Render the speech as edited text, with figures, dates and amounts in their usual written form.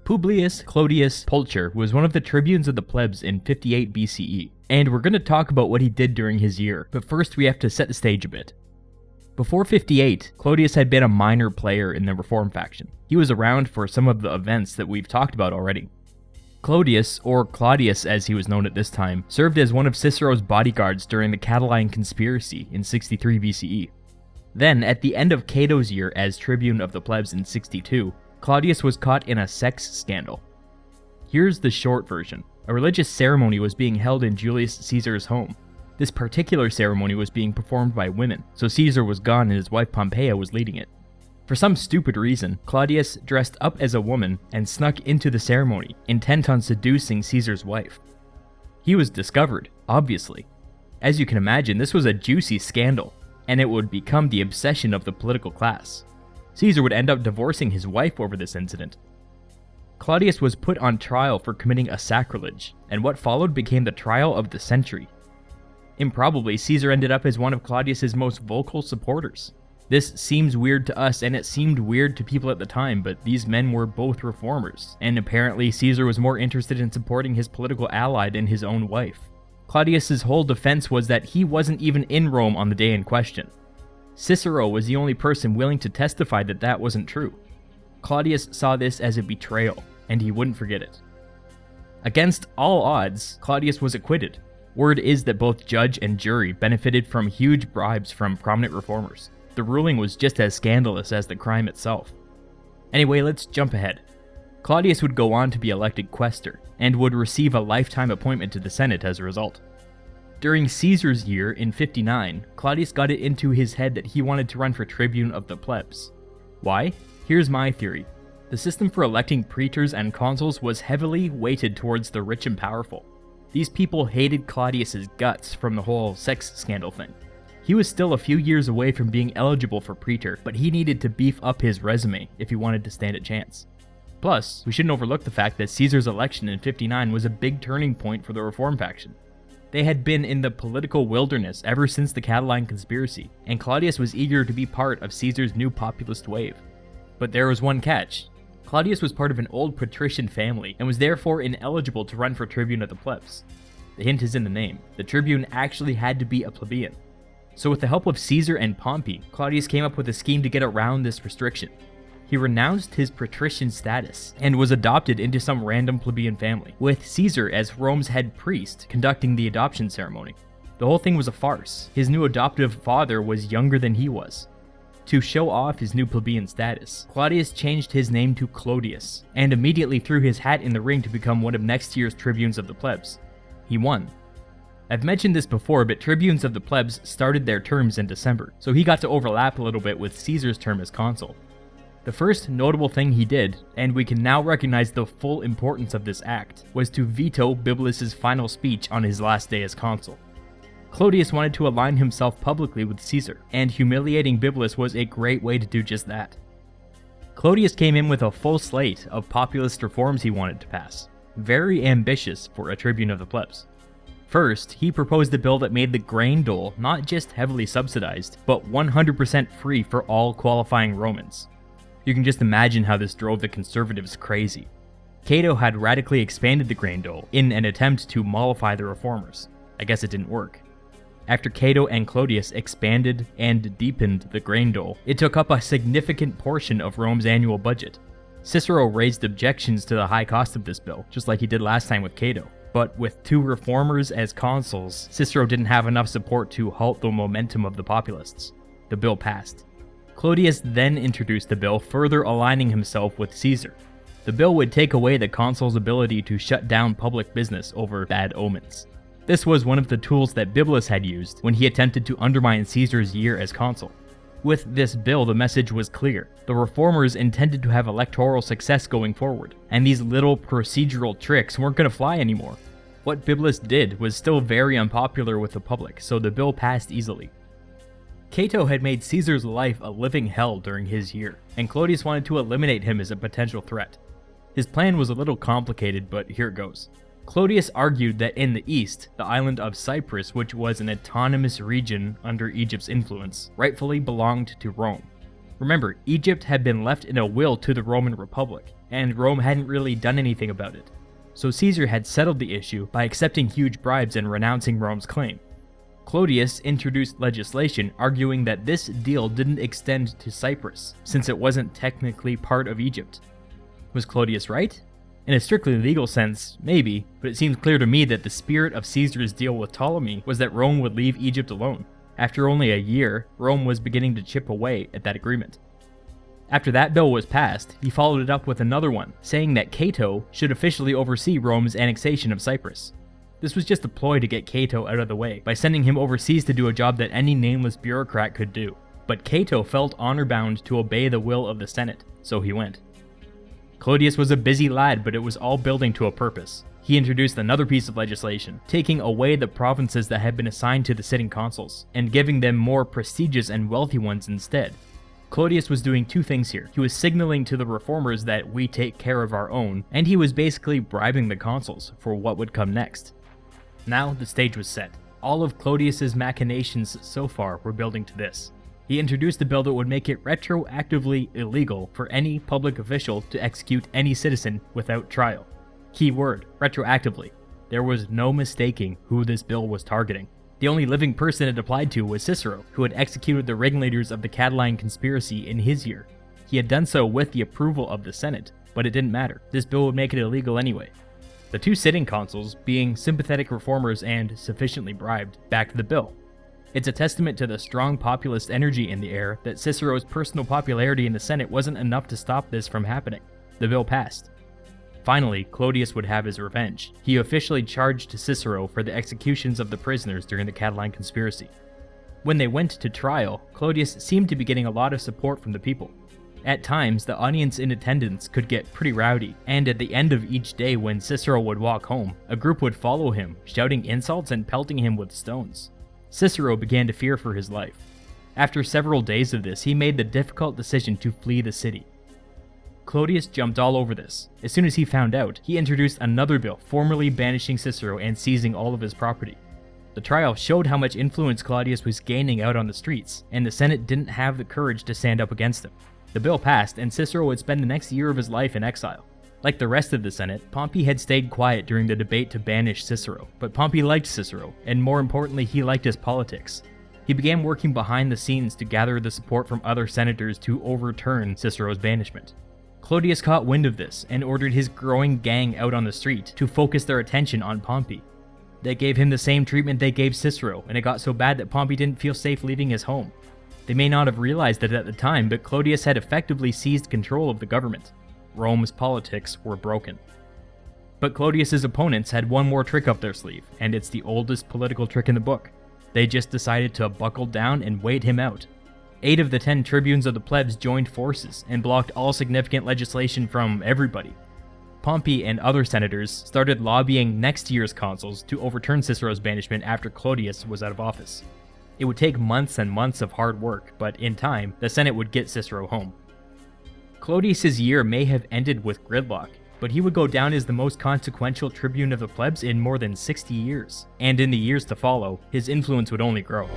Publius Clodius Pulcher was one of the tribunes of the plebs in 58 B.C.E, and we're going to talk about what he did during his year, but first we have to set the stage a bit. Before 58, Clodius had been a minor player in the Reform faction. He was around for some of the events that we've talked about already. Clodius, or Clodius as he was known at this time, served as one of Cicero's bodyguards during the Catiline conspiracy in 63 B.C.E. Then, at the end of Cato's year as tribune of the plebs in 62, Clodius was caught in a sex scandal. Here's the short version. A religious ceremony was being held in Julius Caesar's home. This particular ceremony was being performed by women, so Caesar was gone and his wife Pompeia was leading it. For some stupid reason, Clodius dressed up as a woman and snuck into the ceremony, intent on seducing Caesar's wife. He was discovered, obviously. As you can imagine, this was a juicy scandal, and it would become the obsession of the political class. Caesar would end up divorcing his wife over this incident. Clodius was put on trial for committing a sacrilege, and what followed became the trial of the century. Improbably, Caesar ended up as one of Clodius's most vocal supporters. This seems weird to us, and it seemed weird to people at the time, but these men were both reformers, and apparently Caesar was more interested in supporting his political ally than his own wife. Clodius's whole defense was that he wasn't even in Rome on the day in question. Cicero was the only person willing to testify that that wasn't true. Clodius saw this as a betrayal, and he wouldn't forget it. Against all odds, Clodius was acquitted. Word is that both judge and jury benefited from huge bribes from prominent reformers. The ruling was just as scandalous as the crime itself. Anyway, let's jump ahead. Clodius would go on to be elected quaestor, and would receive a lifetime appointment to the Senate as a result. During Caesar's year in 59, Clodius got it into his head that he wanted to run for tribune of the plebs. Why? Here's my theory. The system for electing praetors and consuls was heavily weighted towards the rich and powerful. These people hated Clodius's guts from the whole sex scandal thing. He was still a few years away from being eligible for praetor, but he needed to beef up his resume if he wanted to stand a chance. Plus, we shouldn't overlook the fact that Caesar's election in 59 was a big turning point for the Reform faction. They had been in the political wilderness ever since the Catiline conspiracy, and Clodius was eager to be part of Caesar's new populist wave. But there was one catch. Clodius was part of an old patrician family, and was therefore ineligible to run for tribune of the plebs. The hint is in the name. The tribune actually had to be a plebeian. So with the help of Caesar and Pompey, Clodius came up with a scheme to get around this restriction. He renounced his patrician status, and was adopted into some random plebeian family, with Caesar as Rome's head priest conducting the adoption ceremony. The whole thing was a farce. His new adoptive father was younger than he was. To show off his new plebeian status, Clodius changed his name to Clodius, and immediately threw his hat in the ring to become one of next year's tribunes of the plebs. He won. I've mentioned this before, but tribunes of the plebs started their terms in December, so he got to overlap a little bit with Caesar's term as consul. The first notable thing he did, and we can now recognize the full importance of this act, was to veto Biblis's final speech on his last day as consul. Clodius wanted to align himself publicly with Caesar, and humiliating Biblis was a great way to do just that. Clodius came in with a full slate of populist reforms he wanted to pass, very ambitious for a tribune of the plebs. First, he proposed a bill that made the grain dole not just heavily subsidized, but 100% free for all qualifying Romans. You can just imagine how this drove the conservatives crazy. Cato had radically expanded the grain dole in an attempt to mollify the reformers. I guess it didn't work. After Cato and Clodius expanded and deepened the grain dole, it took up a significant portion of Rome's annual budget. Cicero raised objections to the high cost of this bill, just like he did last time with Cato. But with two reformers as consuls, Cicero didn't have enough support to halt the momentum of the populists. The bill passed. Clodius then introduced the bill, further aligning himself with Caesar. The bill would take away the consul's ability to shut down public business over bad omens. This was one of the tools that Biblis had used when he attempted to undermine Caesar's year as consul. With this bill, the message was clear. The reformers intended to have electoral success going forward, and these little procedural tricks weren't going to fly anymore. What Biblis did was still very unpopular with the public, so the bill passed easily. Cato had made Caesar's life a living hell during his year, and Clodius wanted to eliminate him as a potential threat. His plan was a little complicated, but here it goes. Clodius argued that in the east, the island of Cyprus, which was an autonomous region under Egypt's influence, rightfully belonged to Rome. Remember, Egypt had been left in a will to the Roman Republic, and Rome hadn't really done anything about it. So Caesar had settled the issue by accepting huge bribes and renouncing Rome's claim. Clodius introduced legislation arguing that this deal didn't extend to Cyprus, since it wasn't technically part of Egypt. Was Clodius right? In a strictly legal sense, maybe, but it seems clear to me that the spirit of Caesar's deal with Ptolemy was that Rome would leave Egypt alone. After only a year, Rome was beginning to chip away at that agreement. After that bill was passed, he followed it up with another one, saying that Cato should officially oversee Rome's annexation of Cyprus. This was just a ploy to get Cato out of the way, by sending him overseas to do a job that any nameless bureaucrat could do. But Cato felt honor-bound to obey the will of the Senate, so he went. Clodius was a busy lad, but it was all building to a purpose. He introduced another piece of legislation, taking away the provinces that had been assigned to the sitting consuls, and giving them more prestigious and wealthy ones instead. Clodius was doing two things here. He was signaling to the reformers that we take care of our own, and he was basically bribing the consuls for what would come next. Now the stage was set. All of Clodius's machinations so far were building to this. He introduced a bill that would make it retroactively illegal for any public official to execute any citizen without trial. Key word, retroactively. There was no mistaking who this bill was targeting. The only living person it applied to was Cicero, who had executed the ringleaders of the Catiline conspiracy in his year. He had done so with the approval of the Senate, but it didn't matter. This bill would make it illegal anyway. The two sitting consuls, being sympathetic reformers and sufficiently bribed, backed the bill. It's a testament to the strong populist energy in the air that Cicero's personal popularity in the Senate wasn't enough to stop this from happening. The bill passed. Finally, Clodius would have his revenge. He officially charged Cicero for the executions of the prisoners during the Catiline conspiracy. When they went to trial, Clodius seemed to be getting a lot of support from the people. At times, the audience in attendance could get pretty rowdy, and at the end of each day when Cicero would walk home, a group would follow him, shouting insults and pelting him with stones. Cicero began to fear for his life. After several days of this, he made the difficult decision to flee the city. Clodius jumped all over this. As soon as he found out, he introduced another bill formally banishing Cicero and seizing all of his property. The trial showed how much influence Clodius was gaining out on the streets, and the Senate didn't have the courage to stand up against him. The bill passed, and Cicero would spend the next year of his life in exile. Like the rest of the Senate, Pompey had stayed quiet during the debate to banish Cicero, but Pompey liked Cicero, and more importantly, he liked his politics. He began working behind the scenes to gather the support from other senators to overturn Cicero's banishment. Clodius caught wind of this and ordered his growing gang out on the street to focus their attention on Pompey. They gave him the same treatment they gave Cicero, and it got so bad that Pompey didn't feel safe leaving his home. They may not have realized it at the time, but Clodius had effectively seized control of the government. Rome's politics were broken. But Clodius's opponents had one more trick up their sleeve, and it's the oldest political trick in the book. They just decided to buckle down and wait him out. 8 of the 10 tribunes of the plebs joined forces and blocked all significant legislation from everybody. Pompey and other senators started lobbying next year's consuls to overturn Cicero's banishment after Clodius was out of office. It would take months and months of hard work, but in time, the Senate would get Cicero home. Clodius's year may have ended with gridlock, but he would go down as the most consequential tribune of the plebs in more than 60 years, and in the years to follow, his influence would only grow.